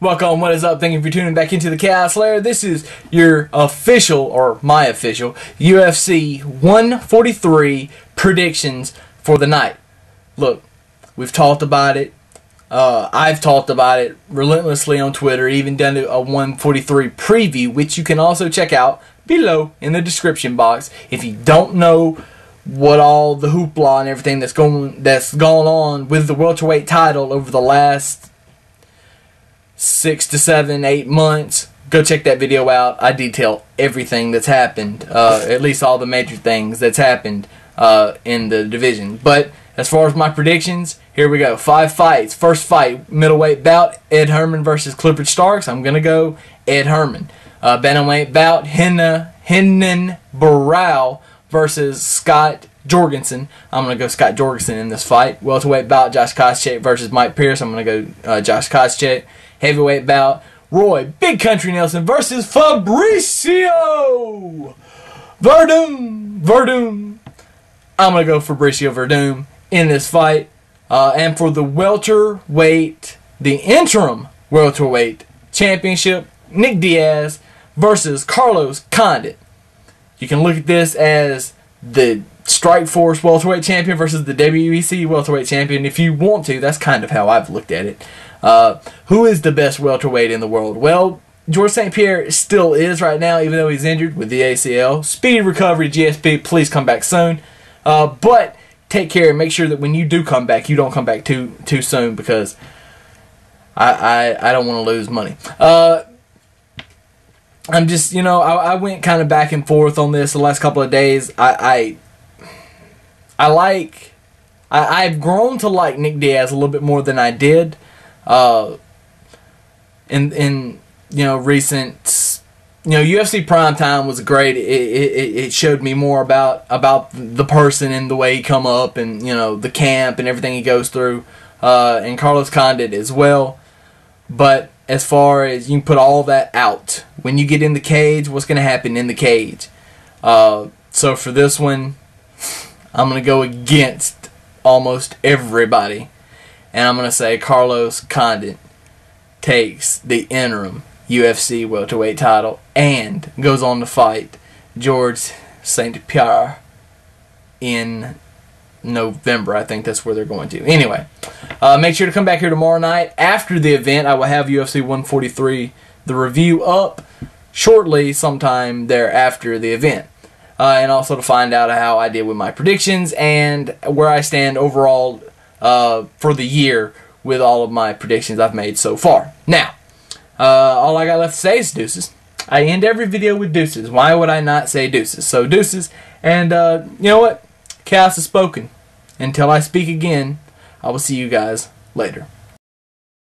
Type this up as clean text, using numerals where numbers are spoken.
Welcome, what is up? Thank you for tuning back into the Chaos Lair. This is your official, or my official, UFC 143 predictions for the night. Look, we've talked about it. I've talked about it relentlessly on Twitter, even done a 143 preview, which you can also check out below in the description box. If you don't know what all the hoopla and everything that's gone on with the welterweight title over the last 6 to 7, 8 months, go check that video out. I detail everything that's happened, at least all the major things that's happened in the division. But as far as my predictions, here we go. 5 fights. First fight, middleweight bout, Ed Herman versus Clifford Starks. I'm going to go Ed Herman. Bantamweight bout, Henan Barrow versus Scott Jorgensen. I'm going to go Scott Jorgensen in this fight. Welterweight bout, Josh Koscheck versus Mike Pierce. I'm going to go Josh Koscheck. Heavyweight bout, Roy Big Country Nelson versus Fabricio Verdum. I'm going to go Fabricio Verdum in this fight. And for the welterweight, the interim welterweight championship, Nick Diaz versus Carlos Condit. You can look at this as the Strikeforce welterweight champion versus the WEC welterweight champion if you want to. That's kind of how I've looked at it. Who is the best welterweight in the world? Well, George St. Pierre still is right now, even though he's injured with the ACL. Speedy recovery, GSP. Please come back soon. But take care and make sure that when you do come back, you don't come back too soon, because I don't want to lose money. I'm just, you know, I went kind of back and forth on this the last couple of days. I've grown to like Nick Diaz a little bit more than I did in you know, recent, you know, UFC Primetime was great. It showed me more about the person and the way he come up, and, you know, the camp and everything he goes through, and Carlos Condit as well. But as far as you can put all that out, when you get in the cage, what's going to happen in the cage? So for this one, I'm going to go against almost everybody, and I'm going to say Carlos Condit takes the interim UFC welterweight title and goes on to fight George St. Pierre in November. I think that's where they're going to. Anyway, make sure to come back here tomorrow night. After the event, I will have UFC 143, the review, up shortly sometime there after the event. And also to find out how I did with my predictions and where I stand overall for the year with all of my predictions I've made so far. Now, all I got left to say is deuces. I end every video with deuces. Why would I not say deuces? So deuces, and you know what? Chaos is spoken. Until I speak again, I will see you guys later.